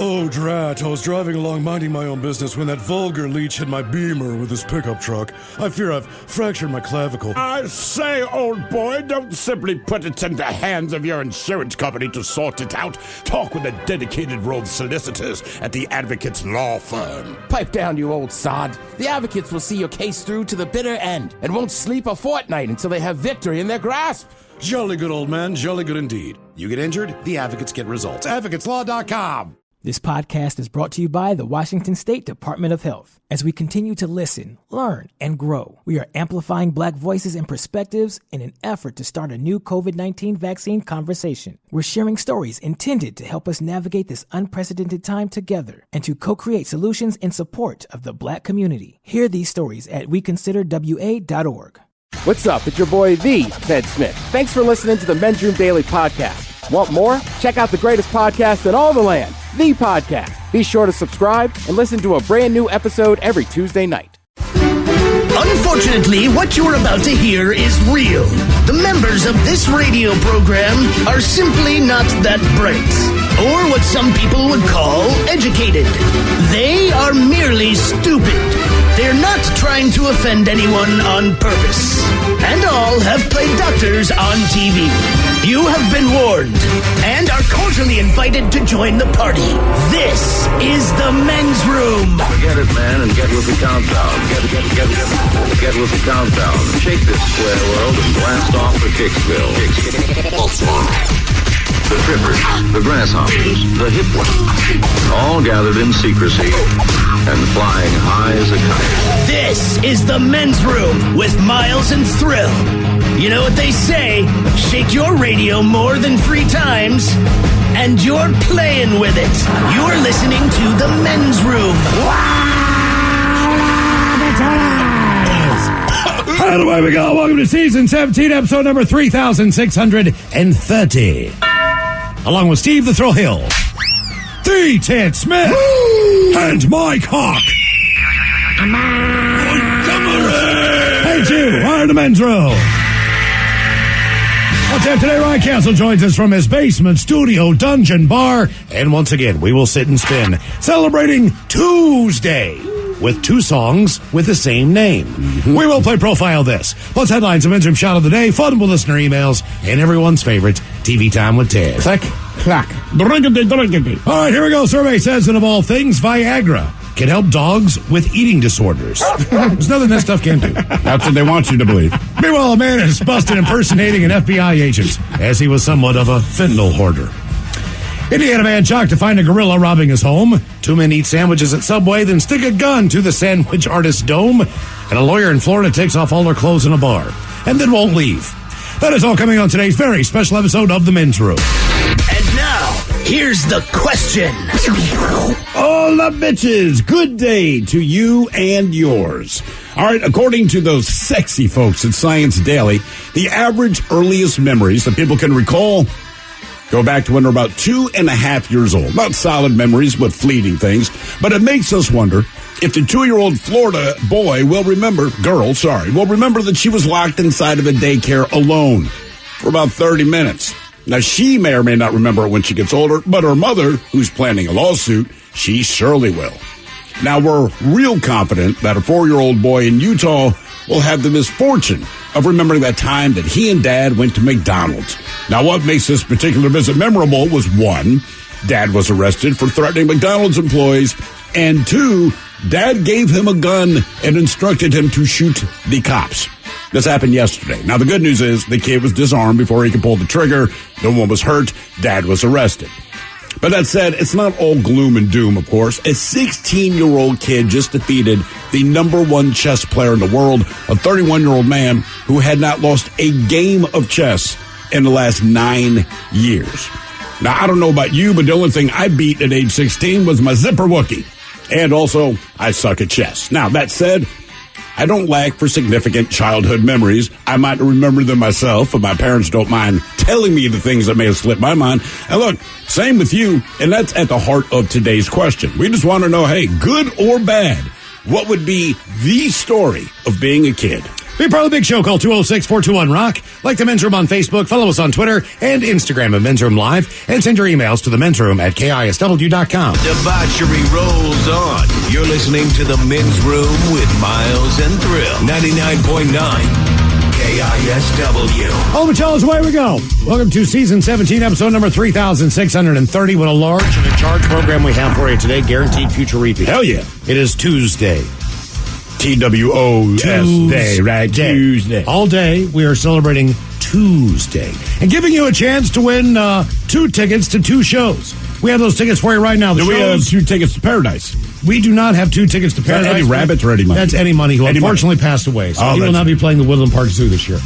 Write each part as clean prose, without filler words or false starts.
Oh, drat. I was driving along minding my own business when that vulgar leech hit my Beamer with his pickup truck. I fear I've fractured my clavicle. I say, old boy, don't simply put it in the hands of your insurance company to sort it out. Talk with the dedicated road solicitors at the Advocates Law Firm. Pipe down, you old sod. The Advocates will see your case through to the bitter end and won't sleep a fortnight until they have victory in their grasp. Jolly good, old man. Jolly good indeed. You get injured, the Advocates get results. AdvocatesLaw.com. This podcast is brought to you by the Washington State Department of Health. As we continue to listen, learn, and grow, we are amplifying Black voices and perspectives in an effort to start a new COVID-19 vaccine conversation. We're sharing stories intended to help us navigate this unprecedented time together and to co-create solutions in support of the Black community. Hear these stories at weconsiderwa.org. What's up? It's your boy, The Ted Smith. Thanks for listening to the Men's Room Daily Podcast. Want more? Check out the greatest podcast in all the land, The Podcast. Be sure to subscribe and listen to a brand new episode every Tuesday night. Unfortunately, what you're about to hear is real. The members of this radio program are simply not that bright, or what some people would call educated. They are merely stupid. They're not trying to offend anyone on purpose. And all have played doctors on TV. You have been warned and are cordially invited to join the party. This is the Men's Room. Forget it, man, and get with the countdown. Get with the countdown. Shake this square world and blast off for Kicksville. The trippers, the grasshoppers, the hip ones, all gathered in secrecy and flying high as a kite. This is the Men's Room with Miles and Thrill. You know what they say, shake your radio more than 3 times, and you're playing with it. You're listening to the Men's Room. And away we go. Welcome to Season 17, Episode number 3630. Along with Steve the Thrill Hill, The Ted Smith, and Mike Hawk. Hey, you are the Men's Room. On tap today, Ryan Castle joins us from his basement studio dungeon bar. And once again, we will sit and spin, celebrating Tuesday with 2 songs with the same name. We will play Profile This, plus headlines, a Men's Room shot of the day, fun with listener emails, and everyone's favorite, TV Time with Ted. Click, clack. All right, here we go. Survey says that of all things, Viagra can help dogs with eating disorders. There's nothing that stuff can't do. That's what they want you to believe. Meanwhile, a man is busted impersonating an FBI agent as he was somewhat of a fentanyl hoarder. Indiana man shocked to find a gorilla robbing his home. 2 men eat sandwiches at Subway, then stick a gun to the sandwich artist's dome. And a lawyer in Florida takes off all her clothes in a bar and then won't leave. That is all coming on today's very special episode of The Men's Room. And now, here's the question. All the bitches, good day to you and yours. All right, according to those sexy folks at Science Daily, the average earliest memories that people can recall go back to when they're about 2.5 years old. Not solid memories, but fleeting things. But it makes us wonder if the 2-year-old Florida girl will remember that she was locked inside of a daycare alone for about 30 minutes. Now, she may or may not remember it when she gets older, but her mother, who's planning a lawsuit, she surely will. Now, we're real confident that a 4-year-old boy in Utah will have the misfortune of remembering that time that he and Dad went to McDonald's. Now, what makes this particular visit memorable was 1, Dad was arrested for threatening McDonald's employees, and 2, Dad gave him a gun and instructed him to shoot the cops. This happened yesterday. Now, the good news is the kid was disarmed before he could pull the trigger. No one was hurt. Dad was arrested. But that said, it's not all gloom and doom, of course. A 16-year-old kid just defeated the number 1 chess player in the world, a 31-year-old man who had not lost a game of chess in the last 9 years. Now, I don't know about you, but the only thing I beat at age 16 was my zipper Wookie. And also, I suck at chess. Now, that said, I don't lack for significant childhood memories. I might remember them myself, but my parents don't mind telling me the things that may have slipped my mind. And look, same with you, and that's at the heart of today's question. We just want to know, hey, good or bad, what would be the story of being a kid? Be part of the big show. Call 206-421-ROCK. Like the Men's Room on Facebook. Follow us on Twitter and Instagram at Men's Room Live. And send your emails to the Men's Room at KISW.com. Debauchery rolls on. You're listening to the Men's Room with Miles and Thrill. 99.9 KISW. All the Machella's, away we go. Welcome to season 17, episode number 3630. What a large and a charged program we have for you today. Guaranteed future repeat. Hell yeah. It is Tuesday. TWOS day, right? Tuesday. All day, we are celebrating Tuesday and giving you a chance to win 2 tickets to 2 shows. We have those tickets for you right now. Do we have 2 tickets to Paradise? We do not have 2 tickets to Paradise. Eddie Rabbit or Eddie Money? That's Eddie Money, who unfortunately passed away. So he will not be playing the Woodland Park Zoo this year.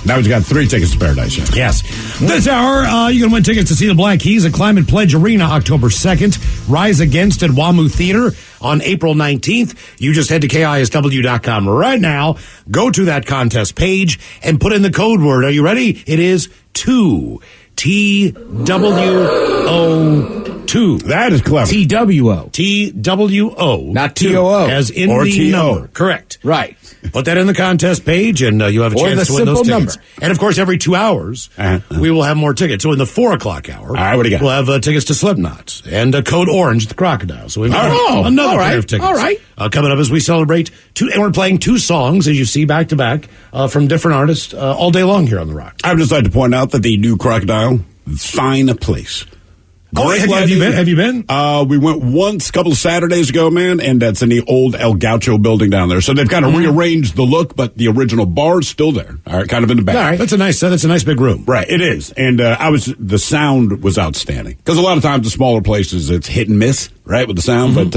Now he's got 3 tickets to Paradise. Yes. This hour, you can win tickets to see the Black Keys at Climate Pledge Arena October 2nd. Rise Against at WAMU Theater on April 19th. You just head to KISW.com right now. Go to that contest page and put in the code word. Are you ready? It is 2. TWO2. That is clever. TWO. TWO. Not TOO. As in or the TO. number. Correct. Right. Put that in the contest page, and you have a Or chance the to win those simple tickets. number. And, of course, every 2 hours, we will have more tickets. So in the 4 o'clock hour, all right, what do you got? We'll have tickets to Slipknot and Code Orange, the Crocodile. So we've got another pair of tickets. All right. Coming up as we celebrate 2, and we're playing 2 songs, as you see, back to back, from different artists all day long here on The Rock. I would just like to point out that the new Crocodile, fine place. Have you been? Have you been? We went once a couple of Saturdays ago, man, and that's in the old El Gaucho building down there. So they've kind of rearranged the look, but the original bar's still there. All right, kind of in the back. All right, that's a nice big room. Right, it is, and the sound was outstanding because a lot of times the smaller places it's hit and miss, right, with the sound, but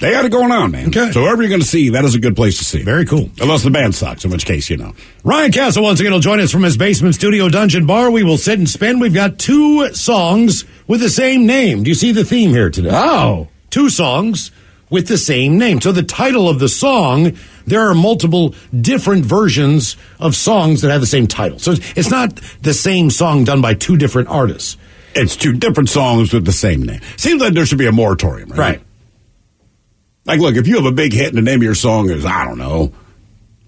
they got it going on, man. Okay. So whoever you're going to see, that is a good place to see. Very cool. Unless the band sucks, in which case, you know. Ryan Castle once again will join us from his basement studio dungeon bar. We will sit and spin. We've got 2 songs with the same name. Do you see the theme here today? Oh. 2 songs with the same name. So the title of the song, there are multiple different versions of songs that have the same title. So it's not the same song done by 2 different artists. It's 2 different songs with the same name. Seems like there should be a moratorium, right? Right. Like, look, if you have a big hit and the name of your song is, I don't know,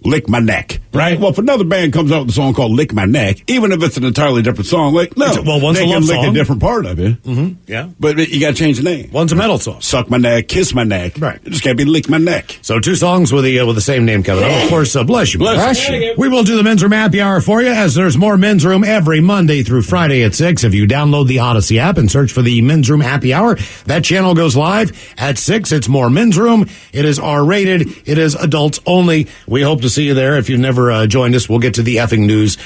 Lick My Neck, right? Well, if another band comes out with a song called Lick My Neck, even if it's an entirely different song, like, no, one's they a love can lick song. a different part of it. Mm-hmm. Yeah. But you got to change the name. One's a metal song. Suck My Neck, Kiss My Neck. Right. It just can't be Lick My Neck. So 2 songs with the same name coming up. Of course, bless you. Bless you. We will do the Men's Room Happy Hour for you, as there's more Men's Room every Monday through Friday at 6. If you download the Odyssey app and search for the Men's Room Happy Hour, that channel goes live at 6. It's more Men's Room. It is R-rated. It is adults only. We hope to see you there. If you've never joined us, we'll get to the effing news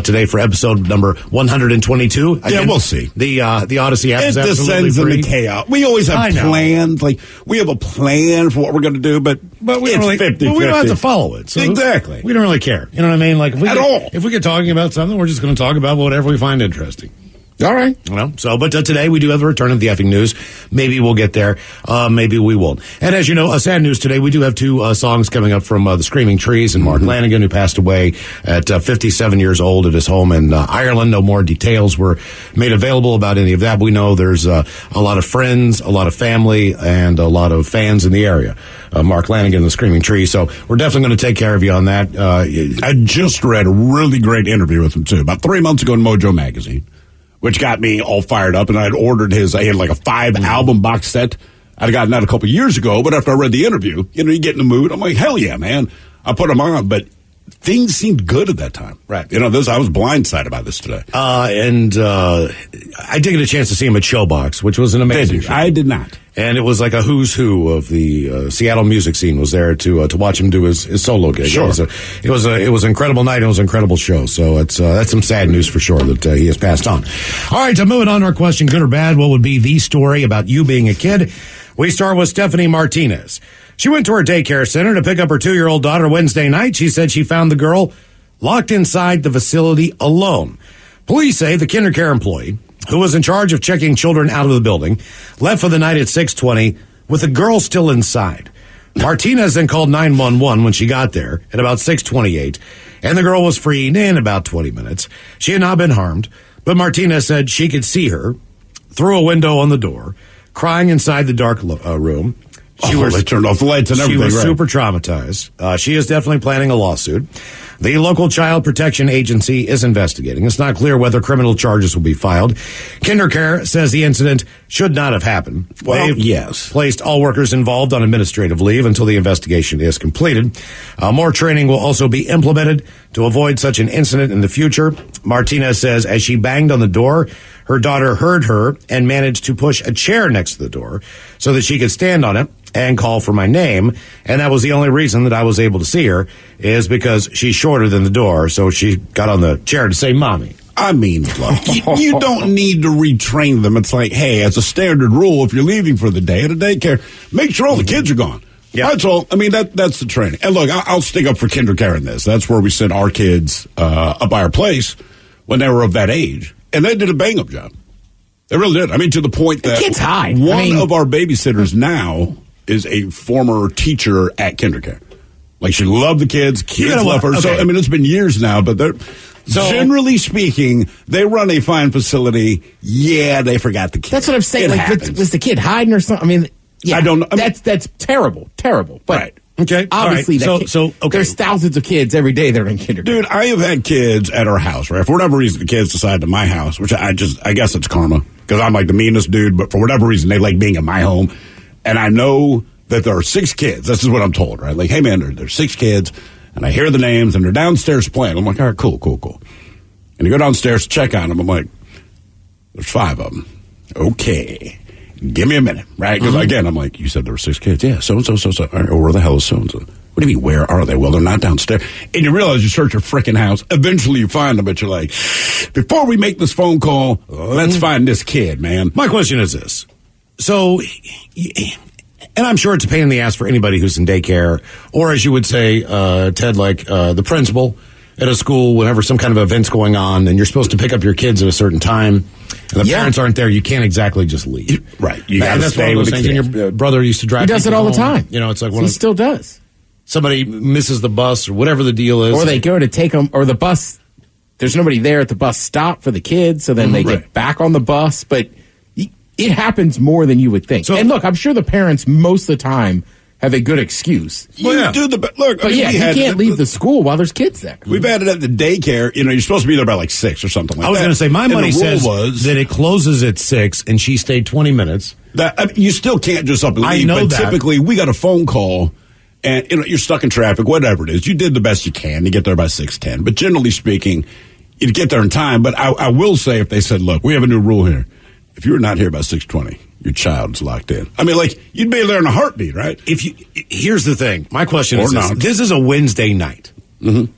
today for episode number 122. Again, Yeah, we'll see. The Odyssey app It is absolutely descends free. into chaos. We always I have know. plans. Like, we have a plan for what we're going to do, but we it's don't really, 50-50. but we don't have to follow it. So Exactly. We don't really care. You know what I mean? Like, if we get talking about something, we're just going to talk about whatever we find interesting. All right. You know, so, but today we do have the return of the effing news. Maybe we'll get there. Maybe we won't. And as you know, sad news today, we do have 2 songs coming up from the Screaming Trees and Mark Lanigan, who passed away at 57 years old at his home in Ireland. No more details were made available about any of that. We know there's a lot of friends, a lot of family, and a lot of fans in the area. Mark Lanigan and the Screaming Trees. So we're definitely going to take care of you on that. I just read a really great interview with him, too, about 3 months ago in Mojo Magazine, which got me all fired up, and I had ordered I had like a 5-album box set. I'd gotten that a couple years ago, but after I read the interview, you get in the mood. I'm like, hell yeah, man. I put them on, but things seemed good at that time. Right. I was blindsided by this today. And I did get a chance to see him at Showbox, which was an amazing show. I did not. And it was like a who's who of the Seattle music scene was there to watch him do his solo gig. Sure. It was an incredible night. It was an incredible show. So that's some sad news for sure that he has passed on. All right, moving on to our question, good or bad, what would be the story about you being a kid? We start with Stephanie Martinez. She went to her daycare center to pick up her 2-year-old daughter Wednesday night. She said she found the girl locked inside the facility alone. Police say the kindercare employee, who was in charge of checking children out of the building, left for the night at 6:20 with the girl still inside. Martinez then called 911 when she got there at about 6:28, and the girl was freed in about 20 minutes. She had not been harmed, but Martinez said she could see her through a window on the door, crying inside the dark room. They turned off the lights and everything. She was right. super traumatized. She is definitely planning a lawsuit. The local child protection agency is investigating. It's not clear whether criminal charges will be filed. KinderCare says the incident should not have happened. Well, They've yes. placed all workers involved on administrative leave until the investigation is completed. More training will also be implemented to avoid such an incident in the future. Martinez says as she banged on the door, her daughter heard her and managed to push a chair next to the door so that she could stand on it and call for my name. And that was the only reason that I was able to see her, is because she's shorter than the door. So she got on the chair to say, Mommy. I mean, look, you don't need to retrain them. It's like, hey, as a standard rule, if you're leaving for the day at a daycare, make sure all the kids are gone. Yeah. That's all. I mean, that's the training. And look, I'll stick up for KinderCare in this. That's where we sent our kids up by our place when they were of that age. And they did a bang-up job. They really did. I mean, to the point that kids hide. One of our babysitters now is a former teacher at KinderCare. Like, she loved the kids. Kids love her. Okay. So, I mean, it's been years now, but they're... So, generally speaking, they run a fine facility. Yeah, they forgot the kid. That's what I'm saying. Was the kid hiding or something? I mean, yeah, I don't know. I mean, that's terrible. But right. Okay. Obviously, right. Okay. There's thousands of kids every day that are in kindergarten. Dude, I have had kids at our house, right? For whatever reason, the kids decide to my house, which I guess it's karma, because I'm like the meanest dude, but for whatever reason, they like being in my home. And I know that there are 6 kids. This is what I'm told, right? Like, hey, man, there's 6 kids, and I hear the names, and they're downstairs playing. I'm like, all right, cool. And you go downstairs to check on them. I'm like, there's 5 of them. Okay. Give me a minute, right? Because, again, I'm like, you said there were 6 kids. Yeah, so. All right, where the hell is so-and-so? What do you mean, where are they? Well, they're not downstairs. And you realize you search your freaking house. Eventually you find them, but you're like, before we make this phone call, let's find this kid, man. My question is this. So, and I'm sure it's a pain in the ass for anybody who's in daycare, or as you would say, Ted, like the principal at a school, whenever some kind of event's going on, and you're supposed to pick up your kids at a certain time, and the parents aren't there, you can't exactly just leave. Right. You got to that's stay one of with those the things. kid. And your brother used to drive. He does it all the home. time. You know, it's like he still does. Somebody misses the bus or whatever the deal is. Or they go to take them, or the bus, there's nobody there at the bus stop for the kids, so then they get back on the bus. But it happens more than you would think. So, and look, I'm sure the parents most of the time have a good excuse. You do the look. But you can't leave the school while there's kids there. We've had it at the daycare. You know, you're supposed to be there by like 6 or something like that. I was going to say, my money says was that it closes at 6, and she stayed 20 minutes. That I mean, you still can't just up and leave. I know but that. Typically, we got a phone call, and you know, you're stuck in traffic, whatever it is. You did the best you can to get there by 6:10. But generally speaking, you'd get there in time. But I will say, if they said, look, we have a new rule here. If you're not here by 6:20, your child's locked in. I mean, like, you'd be there in a heartbeat, right? Here's the thing. My question Or is this. not. This is a Wednesday night. Mm-hmm.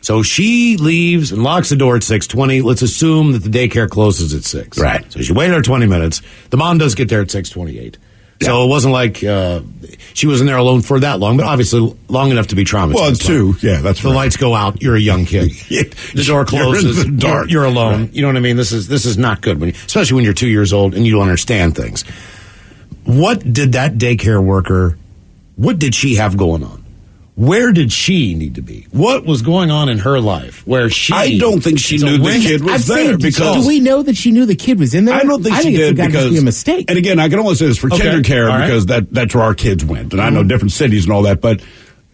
So she leaves and locks the door at 6:20. Let's assume that the daycare closes at 6. Right. So she waited her 20 minutes. The mom does get there at 6:28. Yeah. So it wasn't like she wasn't there alone for that long, but obviously long enough to be traumatized. Well, too. Yeah, that's the right. lights go out. You're a young kid. The door closes. You're in the dark. You're alone. Right. You know what I mean? This is not good, especially when you're 2 years old and you don't understand things. What did that daycare worker? What did she have going on? Where did she need to be? What was going on in her life where she... I don't think she knew the kid was there because... Do we know that she knew the kid was in there? I don't think she did it's because... be a mistake. And again, I can only say this for KinderCare All right. because that's where our kids went. And I know different cities and all that, but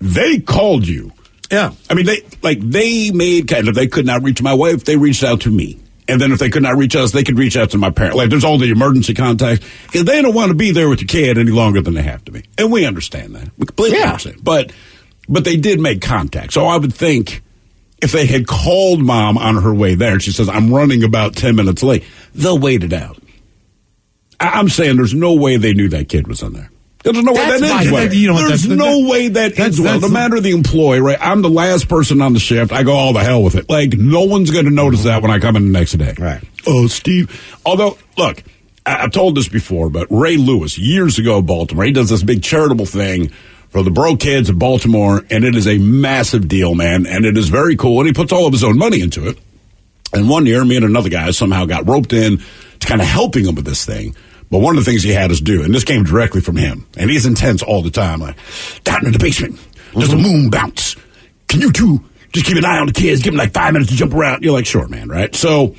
they called you. Yeah. I mean, they made kind of... They could not reach my wife. They reached out to me. And then if they could not reach us, they could reach out to my parents. Like, there's all the emergency contacts. Because they don't want to be there with your kid any longer than they have to be. And we understand that. We completely understand. But they did make contact. So I would think if they had called mom on her way there, and she says, I'm running about 10 minutes late, they'll wait it out. I'm saying there's no way they knew that kid was in there. There's no way that ends well. There's no way that ends well. No matter the employee, right? I'm the last person on the shift. I go all the hell with it. Like, no one's going to notice that when I come in the next day. Right. Oh, Steve. Although, look, I've told this before, but Ray Lewis, years ago in Baltimore, he does this big charitable thing for the broke kids of Baltimore, and it is a massive deal, man, and it is very cool, and he puts all of his own money into it. And one year, me and another guy somehow got roped in to kind of helping him with this thing. But one of the things he had us do, and this came directly from him, and he's intense all the time, like, down in the basement, there's a moon bounce. Can you two just keep an eye on the kids, give them like 5 minutes to jump around? You're like, sure, man, right? So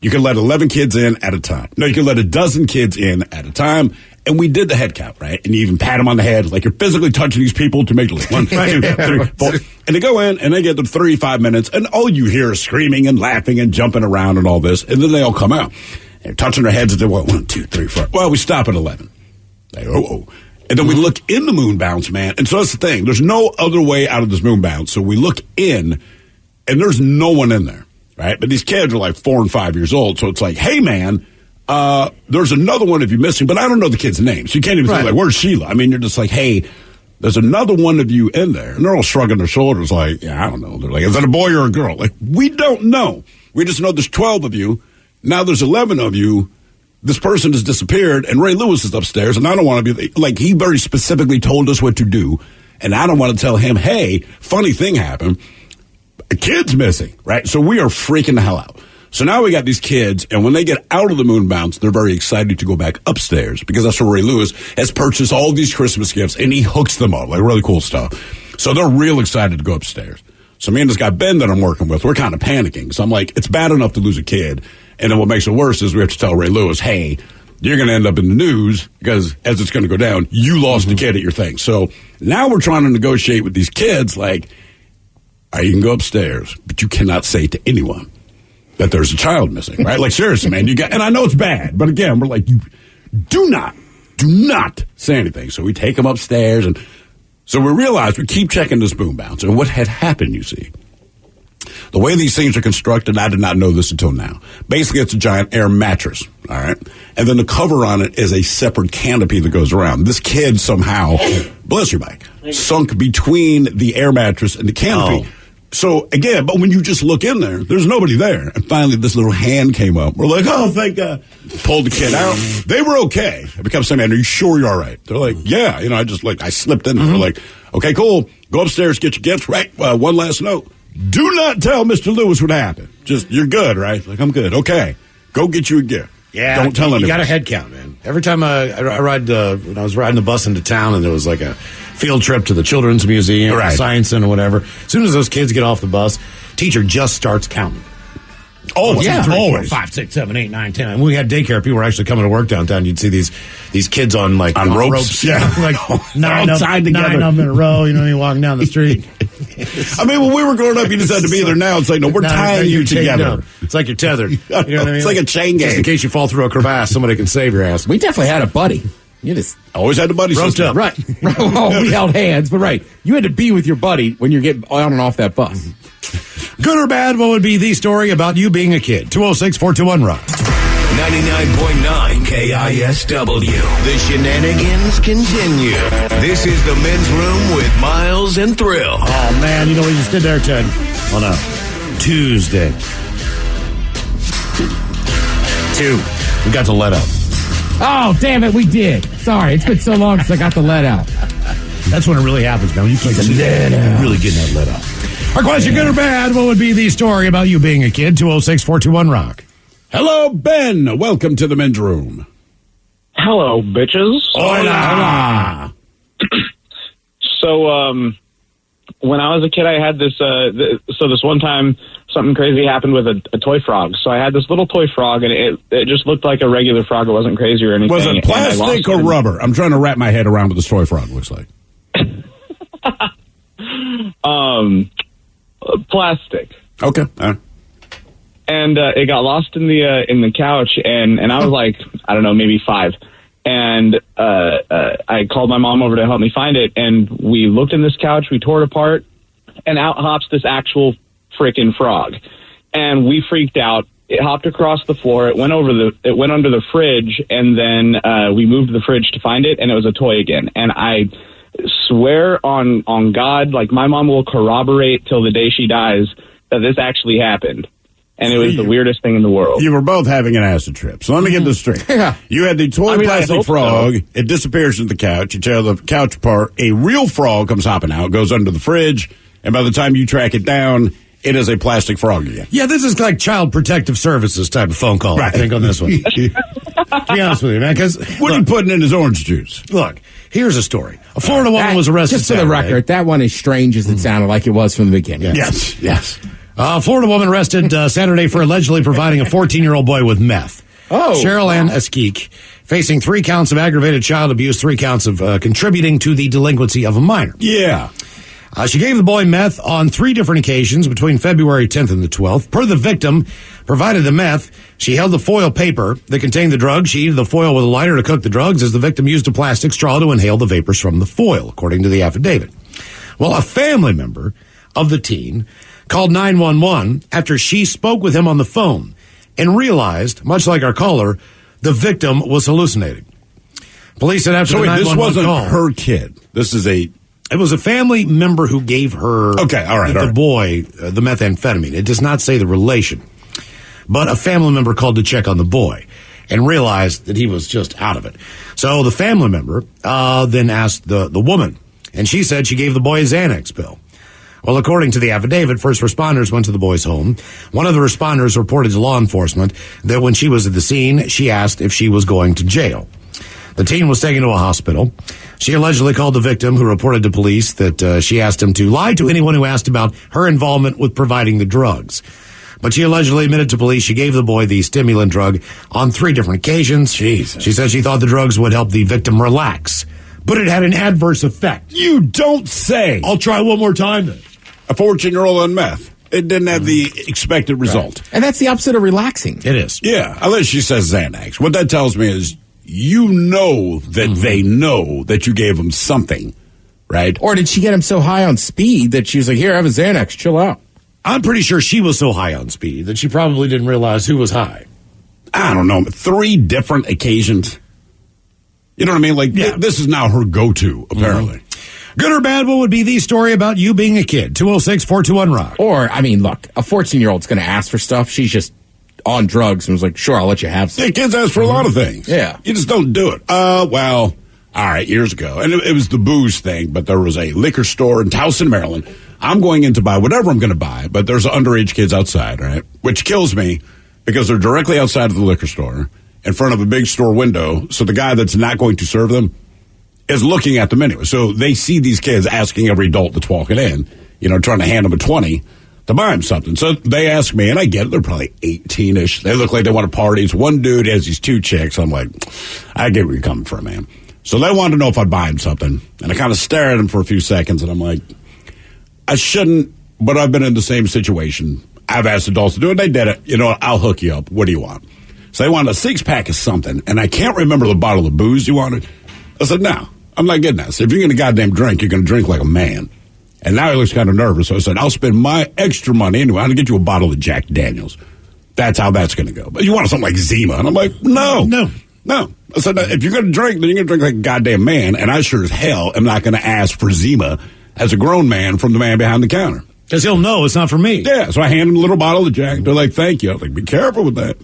you can let 11 kids in at a time. No, you can let a dozen kids in at a time, And we did the head count, right? And you even pat them on the head, like you're physically touching these people to make like 1, 2, 3, 4. And they go in and they get to 35 minutes, and all you hear is screaming and laughing and jumping around and all this. And then they all come out. They're touching their heads and they want 1, 2, 3, 4. Well, we stop at 11. Like, oh. And then we look in the moon bounce, man. And so that's the thing. There's no other way out of this moon bounce. So we look in, and there's no one in there, right? But these kids are like 4 and 5 years old. So it's like, hey, man, there's another one of you missing. But I don't know the kid's name. So you can't even say, like, where's Sheila? I mean, you're just like, hey, there's another one of you in there. And they're all shrugging their shoulders like, yeah, I don't know. They're like, is that a boy or a girl? Like, we don't know. We just know there's 12 of you. Now there's 11 of you. This person has disappeared, and Ray Lewis is upstairs, and I don't want to be, like, he very specifically told us what to do, and I don't want to tell him, hey, funny thing happened, a kid's missing, right? So we are freaking the hell out. So now we got these kids, and when they get out of the moon bounce, they're very excited to go back upstairs, because that's where Ray Lewis has purchased all these Christmas gifts, and he hooks them up, like really cool stuff. So they're real excited to go upstairs. So me and this guy, Ben, that I'm working with, we're kind of panicking. So I'm like, it's bad enough to lose a kid. And then what makes it worse is we have to tell Ray Lewis, hey, you're going to end up in the news because as it's going to go down, you lost a kid at your thing. So now we're trying to negotiate with these kids like, all right, you can go upstairs, but you cannot say to anyone that there's a child missing, right? Like, seriously, man, and I know it's bad, but again, we're like, you do not say anything. So we take them upstairs, and so we realize we keep checking this boom bounce. And what had happened, you see, the way these things are constructed, I did not know this until now. Basically, it's a giant air mattress, all right? And then the cover on it is a separate canopy that goes around. This kid somehow, bless your Mike, sunk between the air mattress and the canopy. Oh. So, again, but when you just look in there, there's nobody there. And finally, this little hand came up. We're like, oh, thank God. Pulled the kid out. They were okay. I kept saying, man, are you sure you're all right? They're like, yeah. You know, I slipped in there. They're like, okay, cool. Go upstairs, get your gifts. Right. One last note. Do not tell Mr. Lewis what happened. Just, you're good, right? Like, I'm good. Okay. Go get you a gift. Yeah. Don't tell anyone. You got a head count, man. Every time I ride, when I was riding the bus into town and there was like a field trip to the Children's Museum, or Science Center, or whatever, as soon as those kids get off the bus, teacher just starts counting. Oh, yeah, 2, 3, 4, always. 5, 6, 7, 8, 9, 10. And when we had daycare, people were actually coming to work downtown. You'd see these kids on ropes. Yeah. Like nine of them in a row, you know what I mean, walking down the street. I mean, when we were growing up, you just had to be there. Now it's like, no, we're tying you together. It's like you're tethered. You know what I mean? It's like a chain gang. Just in case you fall through a crevasse, somebody can save your ass. We definitely had a buddy. You just always had the buddy roped system. Up. Right. Oh, we held hands, but right. You had to be with your buddy when you're getting on and off that bus. Good or bad, what would be the story about you being a kid? 206-421-ROCK. 99.9 KISW. The shenanigans continue. This is the Men's Room with Miles and Thrill. Oh, man, you know what you just did there, Ted? On a Tuesday. 2. We got to let up. Oh, damn it, we did. Sorry, it's been so long since I got the let out. That's when it really happens, man. When you keep really getting that let out. Our question, good or bad, what would be the story about you being a kid? 206-421-ROCK. Hello, Ben. Welcome to the Men's Room. Hello, bitches. Hola. So, when I was a kid, I had this, this one time, something crazy happened with a toy frog. So I had this little toy frog, and it just looked like a regular frog. It wasn't crazy or anything. Was it plastic or rubber? I'm trying to wrap my head around what this toy frog looks like. Plastic. Okay. And it got lost in the couch, and I was like, I don't know, maybe 5. And I called my mom over to help me find it, and we looked in this couch, we tore it apart, and out hops this actual freaking frog. And we freaked out. It hopped across the floor. It went under the fridge, and then we moved the fridge to find it, and it was a toy again. And I swear on God, like my mom will corroborate till the day she dies that this actually happened. And it was the weirdest thing in the world. You were both having an acid trip. So let me get this straight. Yeah. You had the toy plastic frog. So. It disappears into the couch. You tear the couch apart. A real frog comes hopping out, goes under the fridge, and by the time you track it down, it is a plastic frog again. Yeah, this is like Child Protective Services type of phone call, right. I think, on this one. To be honest with you, man, because... What are you putting in his orange juice? Look, here's a story. A Florida woman was arrested just for the record, that one is strange as it sounded like it was from the beginning. Yes. Florida woman arrested Saturday for allegedly providing a 14-year-old boy with meth. Oh. Cheryl Ann Eskeek, facing 3 counts of aggravated child abuse, 3 counts of contributing to the delinquency of a minor. Yeah. She gave the boy meth on 3 different occasions between February 10th and the 12th. Per the victim, provided the meth, she held the foil paper that contained the drugs. She heated the foil with a lighter to cook the drugs as the victim used a plastic straw to inhale the vapors from the foil, according to the affidavit. Well, a family member of the teen called 911 after she spoke with him on the phone and realized, much like our caller, the victim was hallucinating. Police said after the 911 this wasn't call, her kid. This is It was a family member who gave her the boy the methamphetamine. It does not say the relation. But a family member called to check on the boy and realized that he was just out of it. So the family member then asked the woman, and she said she gave the boy a Xanax pill. Well, according to the affidavit, first responders went to the boy's home. One of the responders reported to law enforcement that when she was at the scene, she asked if she was going to jail. The teen was taken to a hospital. She allegedly called the victim, who reported to police that she asked him to lie to anyone who asked about her involvement with providing the drugs. But she allegedly admitted to police she gave the boy the stimulant drug on 3 different occasions. Jesus. She said she thought the drugs would help the victim relax, but it had an adverse effect. You don't say. I'll try one more time then. A 14-year-old on meth. It didn't have the expected result. And that's the opposite of relaxing. It is. Yeah, unless she says Xanax. What that tells me is you know that they know that you gave them something, right? Or did she get him so high on speed that she was like, here, have a Xanax, chill out? I'm pretty sure she was so high on speed that she probably didn't realize who was high. I don't know. 3 different occasions. You know what I mean? Like, this is now her go-to, apparently. Good or bad, what would be the story about you being a kid? 206-421-ROCK. Or, I mean, look, a 14-year-old's going to ask for stuff. She's just on drugs and was like, sure, I'll let you have some. Yeah, kids ask for a lot of things. Yeah. You just don't do it. Well, all right, years ago. And it was the booze thing, but there was a liquor store in Towson, Maryland. I'm going in to buy whatever I'm going to buy, but there's underage kids outside, right? Which kills me because they're directly outside of the liquor store in front of a big store window. So the guy that's not going to serve them is looking at them anyway. So they see these kids asking every adult that's walking in, trying to hand them a 20 to buy them something. So they ask me, and I get it. They're probably 18-ish. They look like they want to party. It's one dude has these 2 chicks. I'm like, I get where you're coming from, man. So they wanted to know if I'd buy him something. And I kind of stare at him for a few seconds, and I'm like, I shouldn't, but I've been in the same situation. I've asked adults to do it. They did it. I'll hook you up. What do you want? So they wanted a 6-pack of something, and I can't remember the bottle of booze you wanted. I said, no, I'm not getting that. So if you're going to goddamn drink, you're going to drink like a man. And now he looks kind of nervous. So I said, I'll spend my extra money anyway. I'm going to get you a bottle of Jack Daniels. That's how that's going to go. But you want something like Zima. And I'm like, no. I said, if you're going to drink, then you're going to drink like a goddamn man. And I sure as hell am not going to ask for Zima as a grown man from the man behind the counter. Because he'll know it's not for me. Yeah, so I hand him a little bottle of Jack. They're like, thank you. I was like, be careful with that.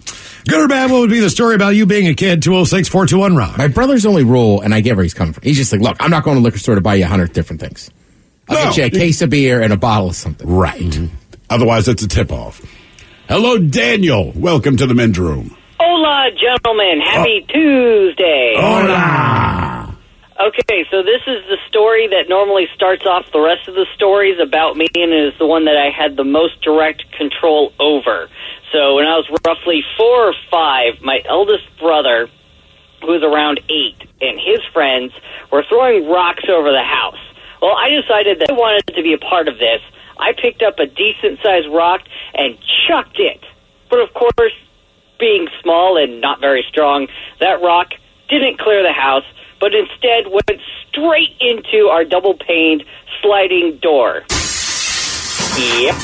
Good or bad, what would be the story about you being a kid? 206-421-ROCK. My brother's only rule, and I get where he's coming from. He's just like, look, I'm not going to the liquor store to buy you 100 different things. I'll get you a case of beer and a bottle of something. Right. Mm-hmm. Otherwise, it's a tip-off. Hello, Daniel. Welcome to the men's room. Hola, gentlemen. Happy Tuesday. Hola. Okay, so this is the story that normally starts off the rest of the stories about me and is the one that I had the most direct control over. So when I was roughly 4 or 5, my eldest brother, who was around 8, and his friends were throwing rocks over the house. Well, I decided that I wanted to be a part of this. I picked up a decent-sized rock and chucked it. But of course, being small and not very strong, that rock didn't clear the house, but instead went straight into our double-paned sliding door. Yep.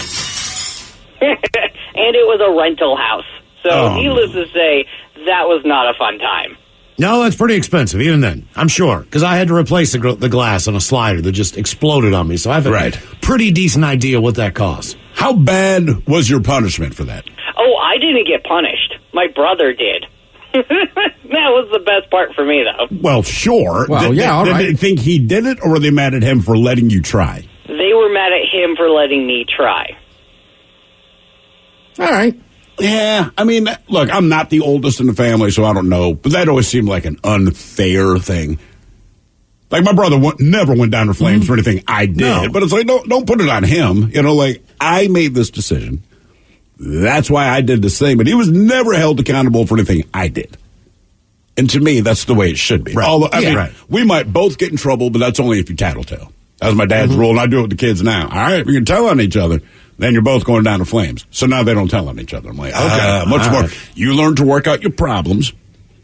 And it was a rental house. So needless to say, that was not a fun time. No, that's pretty expensive, even then, I'm sure. Because I had to replace the glass on a slider that just exploded on me. So I have a pretty decent idea what that costs. How bad was your punishment for that? Oh, I didn't get punished. My brother did. That was the best part for me, though. Well, sure. Well, Did they think he did it, or were they mad at him for letting you try? They were mad at him for letting me try. All right. Yeah, I mean, look, I'm not the oldest in the family, so I don't know. But that always seemed like an unfair thing. Like, my brother never went down in flames for anything I did. No. But it's like, don't put it on him. Like, I made this decision. That's why I did this thing. But he was never held accountable for anything I did. And to me, that's the way it should be. Right. Although, I mean, right. we might both get in trouble, but that's only if you tattletale. That was my dad's rule, and I do it with the kids now. All right, if you can tell on each other, then you're both going down in flames. So now they don't tell on each other. I'm like, okay, much more. Right. You learn to work out your problems,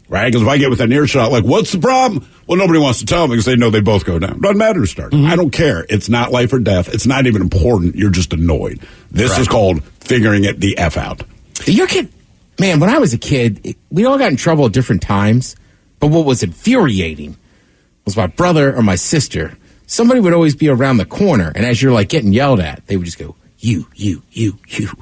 right? Because if I get with an earshot, like, what's the problem? Well, nobody wants to tell me because they know they both go down. Doesn't matter to start. I don't care. It's not life or death. It's not even important. You're just annoyed. This is called figuring it the F out. Your kid, man, when I was a kid, we all got in trouble at different times. But what was infuriating was my brother or my sister. Somebody would always be around the corner, and as you're like getting yelled at, they would just go, you. They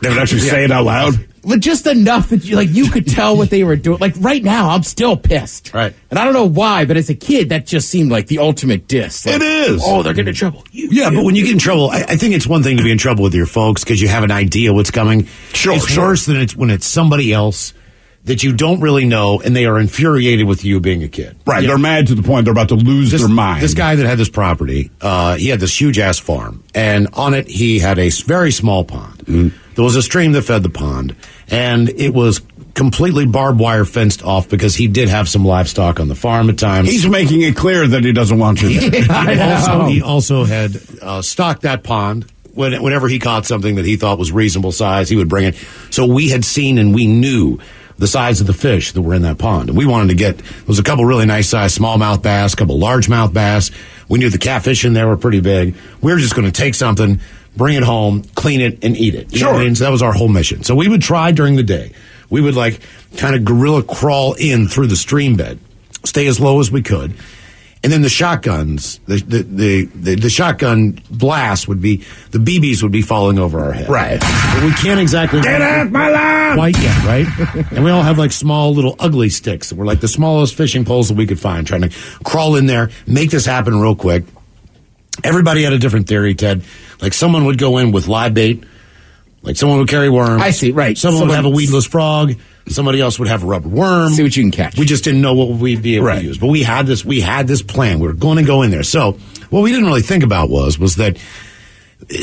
would actually say it out loud. But just enough that you could tell what they were doing. Like right now, I'm still pissed. Right. And I don't know why, but as a kid, that just seemed like the ultimate diss. Like, It is. Oh, they're getting in trouble. Yeah, but when you get in trouble, I think it's one thing to be in trouble with your folks because you have an idea what's coming. It's worse than when it's somebody else that you don't really know, and they are infuriated with you being a kid. Right, they're mad to the point they're about to lose their mind. This guy that had this property, he had this huge-ass farm, and on it he had a very small pond. There was a stream that fed the pond, and it was completely barbed wire fenced off because he did have some livestock on the farm at times. He's making it clear that he doesn't want you there. He also had stocked that pond. Whenever he caught something that he thought was reasonable size, he would bring it. So we had seen and we knew the size of the fish that were in that pond. And we wanted to get, there was a couple really nice sized smallmouth bass, a couple largemouth bass. We knew the catfish in there were pretty big. We were just going to take something, bring it home, clean it, and eat it. You know what I mean? So that was our whole mission. So we would try during the day. We would like kind of guerrilla crawl in through the stream bed, stay as low as we could. And then the shotguns, the shotgun blast would be, the BBs would be falling over our head. Right. But we can't exactly Get off my lawn! quite yet, right? And we all have like small little ugly sticks that were like the smallest fishing poles that we could find, trying to crawl in there, make this happen real quick. Everybody had a different theory, Ted. Like someone would go in with live bait, like someone would carry worms. I see, right. Someone would have a weedless frog. Somebody else would have a rubber worm. See what you can catch. We just didn't know what we'd be able to use. But we had this plan. We were going to go in there. So what we didn't really think about was that,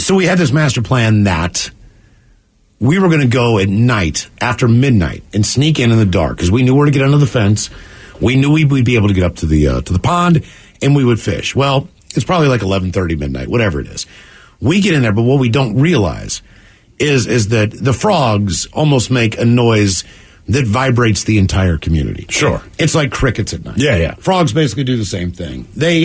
so we had this master plan that we were going to go at night after midnight and sneak in the dark because we knew where to get under the fence. We knew we'd be able to get up to the pond and we would fish. Well, it's probably like 11:30 midnight, whatever it is. We get in there, but what we don't realize is that the frogs almost make a noise that vibrates the entire community. Sure. It's like crickets at night. Yeah. Frogs basically do the same thing. They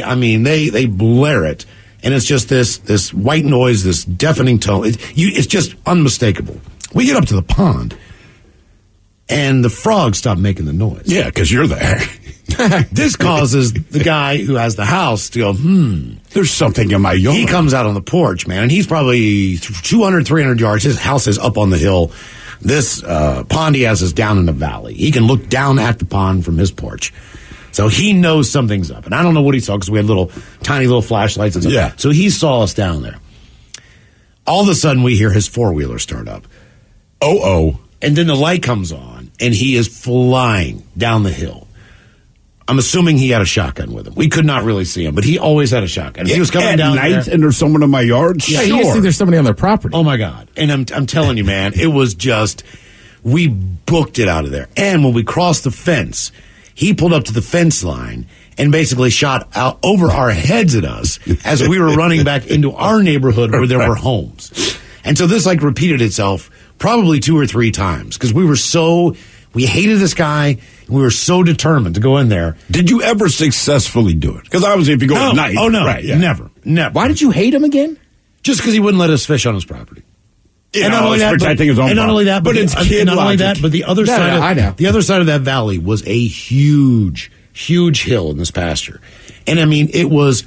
blare it, and it's just this white noise, this deafening tone. It's just unmistakable. We get up to the pond, and the frogs stop making the noise. Yeah, because you're there. This causes the guy who has the house to go, there's something in my yard. He comes out on the porch, man, and he's probably 200, 300 yards. His house is up on the hill. This pond he has is down in the valley. He can look down at the pond from his porch. So he knows something's up. And I don't know what he saw because we had tiny little flashlights and stuff. Yeah. So he saw us down there. All of a sudden we hear his four-wheeler start up. Oh. And then the light comes on, and he is flying down the hill. I'm assuming he had a shotgun with him. We could not really see him, but he always had a shotgun. He was coming at down night, there. and there's someone in my yard. Yeah, you just think there's somebody on their property. Oh my God! And I'm telling you, man, it was just we booked it out of there. And when we crossed the fence, he pulled up to the fence line and basically shot out over our heads at us as we were running back into our neighborhood where there were homes. And so this like repeated itself probably 2 or 3 times because we hated this guy. And we were so determined to go in there. Did you ever successfly do it? Because obviously if you go at night. Oh, no. Right, yeah. Never. Why did you hate him again? Just because he wouldn't let us fish on his property. And not only that, protecting his own and not only that, but it's kid not only logic. that, but the other the other side of that valley was a huge hill in this pasture. And I mean, it was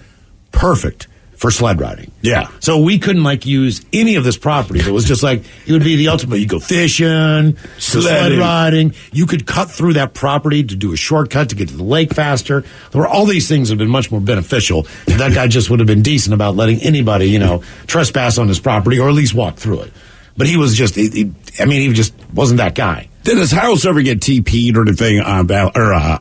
perfect for sled riding. Yeah. So we couldn't like use any of this property. It was just like, it would be the ultimate. You go fishing, sled riding. You could cut through that property to do a shortcut to get to the lake faster. There were all these things that would have been much more beneficial. That guy just would have been decent about letting anybody, trespass on his property or at least walk through it. But he was just, he just wasn't that guy. Did his house ever get TP'd or anything on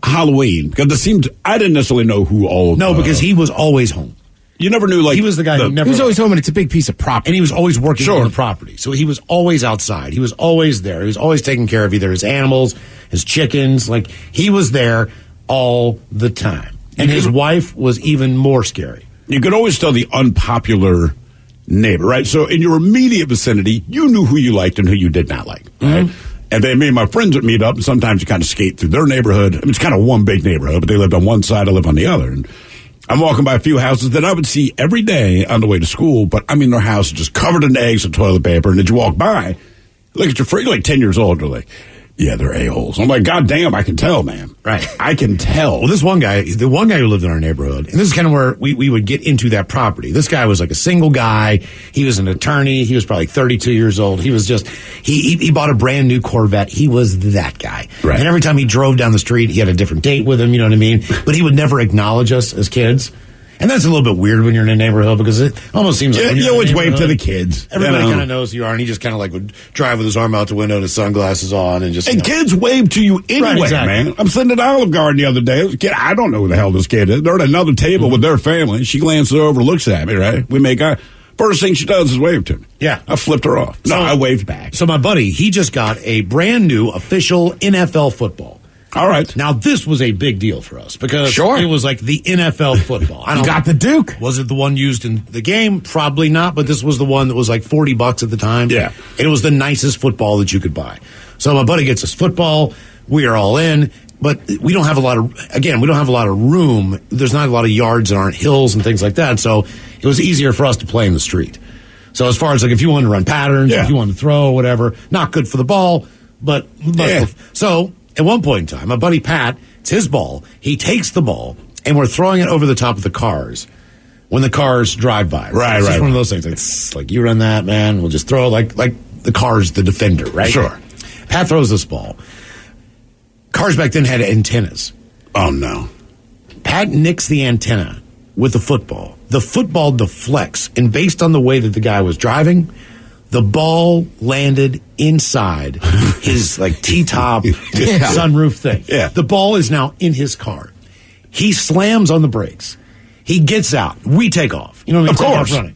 Halloween? Because I didn't necessarily know who all. No, because he was always home. You never knew, he was the guy who never. He was always home, and it's a big piece of property. And he was always working on the property. So he was always outside. He was always there. He was always taking care of either his animals, his chickens. Like, he was there all the time. And his wife was even more scary. You could always tell the unpopular neighbor, right? So in your immediate vicinity, you knew who you liked and who you did not like, right? And then me and my friends would meet up, and sometimes you kind of skate through their neighborhood. I mean, it's kind of one big neighborhood, but they lived on one side, I live on the other. And I'm walking by a few houses that I would see every day on the way to school, but I mean, their house is just covered in eggs and toilet paper. And as you walk by, look at your friend, you're like 10 years old, you're like, yeah, they're a-holes. I'm like, God damn, I can tell, man. Right. I can tell. Well, the one guy who lived in our neighborhood, and this is kind of where we would get into that property. This guy was like a single guy. He was an attorney. He was probably 32 years old. He was just, he bought a brand new Corvette. He was that guy. Right. And every time he drove down the street, he had a different date with him, you know what I mean? But he would never acknowledge us as kids. And that's a little bit weird when you're in a neighborhood because it almost seems like when you always wave to the kids. Everybody kind of knows who you are, and he just kind of like would drive with his arm out the window and his sunglasses on and just. And kids wave to you anyway, Right, exactly. man. I'm sitting at Olive Garden the other day. There was a kid, I don't know who the hell this kid is. They're at another table with their family. She glances over, looks at me, right? We make eye. First thing she does is wave to me. Yeah. I flipped her off. No, I waved back. So my buddy, he just got a brand new official NFL football. All right. Now, this was a big deal for us because Sure. it was like the NFL football. You got the Duke. Was it the one used in the game? Probably not, but this was the one that was like $40 at the time. Yeah. It was the nicest football that you could buy. So my buddy gets his football. We are all in, but we don't have a lot of room. There's not a lot of yards that aren't hills and things like that. So it was easier for us to play in the street. So as far as like if you wanted to run patterns, if you wanted to throw, whatever, not good for the ball, but so at one point in time, my buddy Pat, it's his ball. He takes the ball, and we're throwing it over the top of the cars when the cars drive by. Right, it's just right. one of those things. It's like you run that, man. We'll just throw it like the car's the defender, right? Sure. Pat throws this ball. Cars back then had antennas. Oh, no. Pat nicks the antenna with the football. The football deflects, and based on the way that the guy was driving, the ball landed inside his like T-top sunroof thing. Yeah. The ball is now in his car. He slams on the brakes. He gets out. We take off. You know what I mean? Of Take course. off running.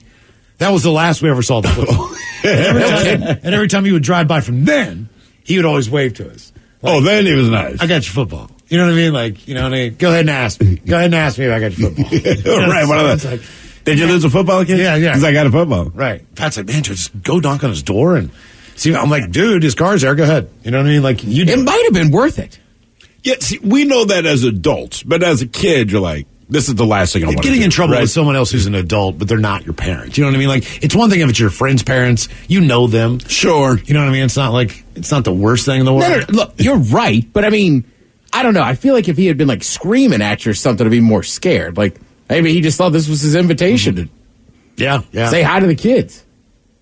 That was the last we ever saw the football. and every time he would drive by from then, he would always wave to us. Like, then he was nice. I got your football. You know what I mean? Like, you know, go ahead and ask me. Go ahead and ask me if I got your football. Right. One of those. Did you lose a football, kid? Yeah. Because I got a football. Right. Pat's like, man, just go knock on his door and see. I'm like, dude, his car's there. Go ahead. You know what I mean? Like, It might have been worth it. Yeah, see, we know that as adults, but as a kid, you're like, this is the last thing I want to do. Getting in trouble right? with someone else who's an adult, but they're not your parents. You know what I mean? Like, it's one thing if it's your friend's parents. You know them. Sure. You know what I mean? It's not the worst thing in the world. No, look, you're right, but I mean, I don't know. I feel like if he had been like screaming at you or something, I'd be more scared. Like, maybe he just thought this was his invitation to Yeah. say hi to the kids.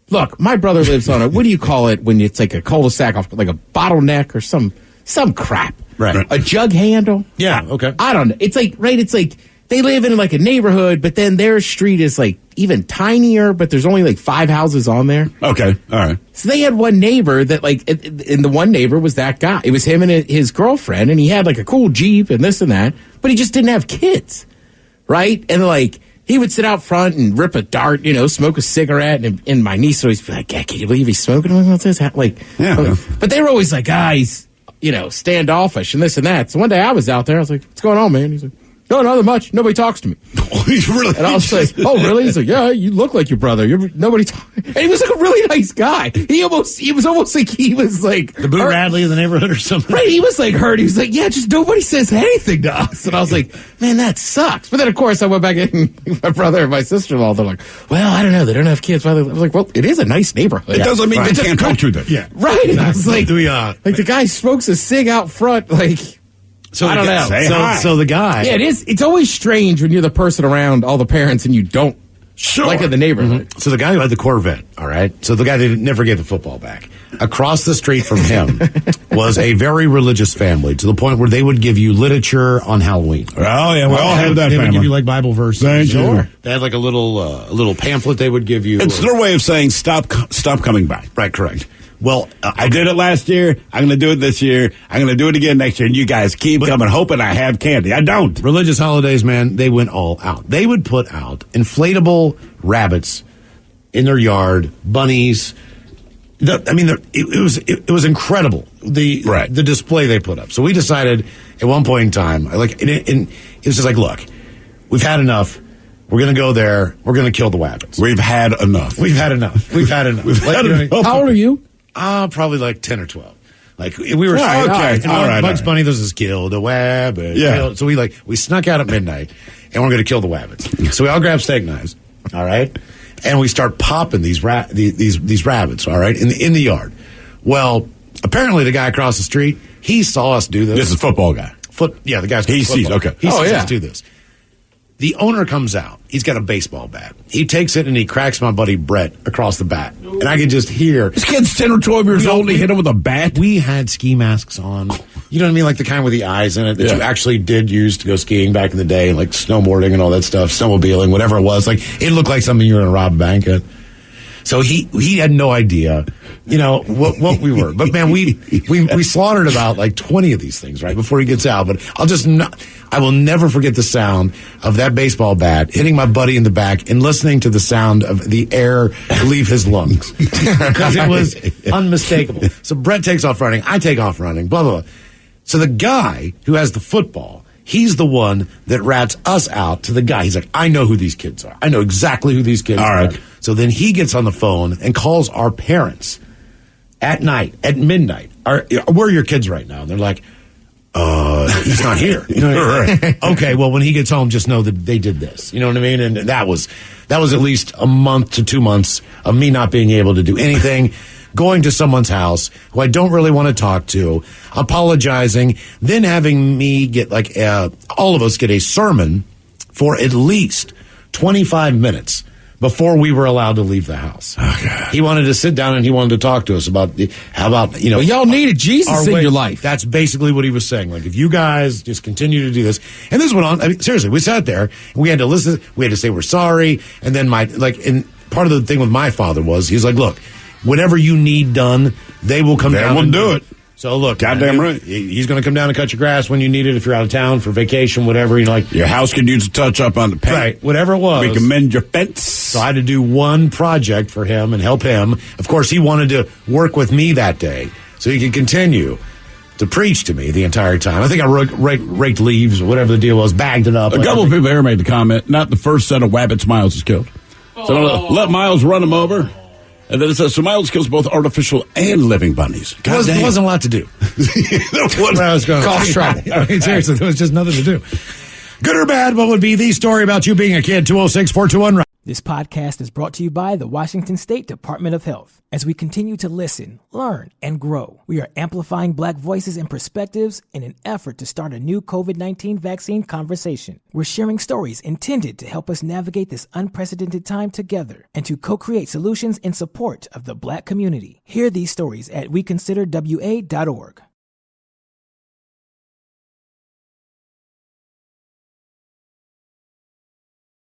Look, my brother lives on what do you call it when it's like a cul-de-sac off, like a bottleneck or some crap. Right. A jug handle. Yeah, okay. I don't know. It's like, right, it's like they live in like a neighborhood, but then their street is like even tinier, but there's only like 5 houses on there. Okay, all right. So they had one neighbor that like, and the one neighbor was that guy. It was him and his girlfriend, and he had like a cool Jeep and this and that, but he just didn't have kids, right? And like, he would sit out front and rip a dart, you know, smoke a cigarette, and my niece would always be like, yeah, can you believe he's smoking? What's this? Like, Yeah. But they were always like, he's, you know, standoffish and this and that. So one day I was out there, I was like, what's going on, man? He's like, no, nothing much. Nobody talks to me. Really? And I was like, oh, really? He's like, yeah, you look like your brother. Nobody talks. And he was like a really nice guy. He was almost like he was like The Boo Radley of the neighborhood or something. Right, he was like hurt. He was like, yeah, just nobody says anything to us. And I was like, man, that sucks. But then, of course, I went back in my brother and my sister-in-law. They're like, well, I don't know. They don't have kids. I was like, well, it is a nice neighborhood. It doesn't mean they can't talk to them. Yeah. Right. And I was like, like the guy smokes a cig out front. Like, So I don't know. Say hi. So the guy. yeah, it is. It's always strange when you're the person around all the parents and you don't like in the neighborhood. So the guy who had the Corvette, all right? So the guy that never gave the football back. Across the street from him was a very religious family to the point where they would give you literature on Halloween. Oh, yeah, we all have that They would family. give you like Bible verses. Thank you. They had like a little pamphlet they would give you. It's their way of saying stop coming by. Right, correct. Well, I did it last year. I'm going to do it this year. I'm going to do it again next year. And you guys keep coming, hoping I have candy. I don't. religious holidays, man, they went all out. They would put out inflatable rabbits in their yard, bunnies, It was incredible, the display they put up. So we decided at one point in time, it was just like, look, we've had enough. We're going to go there. We're going to kill the Wabbits. We've had enough. How old are you? Probably like 10 or 12. Like we were all right. Bugs Bunny, this is kill the Wabbit. Yeah. So we snuck out at midnight and we're going to kill the Wabbits. So we all grab steak knives. All right. And we start popping these rabbits. All right. In the yard. Well, apparently the guy across the street, he saw us do this. This is a football guy. The guy's he sees. Okay. He sees us do this. The owner comes out. He's got a baseball bat. He takes it and he cracks my buddy Brett across the bat. And I can just hear. This kid's 10 or 12 years old and he hit him with a bat. We had ski masks on. You know what I mean? Like the kind with the eyes in it that you actually did use to go skiing back in the day, like snowboarding and all that stuff, snowmobiling, whatever it was. Like it looked like something you were going to rob a bank at. So he had no idea, what we were. But man, we slaughtered about like 20 of these things right before he gets out. But I will never forget the sound of that baseball bat hitting my buddy in the back and listening to the sound of the air leave his lungs because it was unmistakable. So Brett takes off running. I take off running, blah, blah, blah. So the guy who has the football, he's the one that rats us out to the guy. He's like, I know who these kids are. I know exactly who these kids are. So then he gets on the phone and calls our parents at night, at midnight. Where are your kids right now? And they're like, he's not here. Okay, well, when he gets home, just know that they did this. You know what I mean? And that was at least a month to 2 months of me not being able to do anything. Going to someone's house who I don't really want to talk to, apologizing, then having me get all of us get a sermon for at least 25 minutes before we were allowed to leave the house. Oh, he wanted to sit down and he wanted to talk to us about well, y'all needed Jesus in your life. That's basically what he was saying. Like, if you guys just continue to do this, and this went on. I mean, seriously, we sat there and we had to listen. We had to say we're sorry, and then and part of the thing with my father was he's like, look, whatever you need done, they will come down. They will do it. So look, goddamn right. He's going to come down and cut your grass when you need it if you're out of town for vacation, whatever. Your house could use a touch up on the paint. Right, whatever it was. We can mend your fence. So I had to do one project for him and help him. Of course, he wanted to work with me that day so he could continue to preach to me the entire time. I think I raked leaves or whatever the deal was, bagged it up. A couple of people here made the comment, not the first set of Wabbits Miles has killed. So let Miles run him over. And then it says, so Miles kills both artificial and living bunnies. There wasn't a lot to do. Cause trouble. I mean, seriously, there was just nothing to do. Good or bad, what would be the story about you being a kid? 206-421. This podcast is brought to you by the Washington State Department of Health. As we continue to listen, learn, and grow, we are amplifying Black voices and perspectives in an effort to start a new COVID-19 vaccine conversation. We're sharing stories intended to help us navigate this unprecedented time together and to co-create solutions in support of the Black community. Hear these stories at weconsiderwa.org.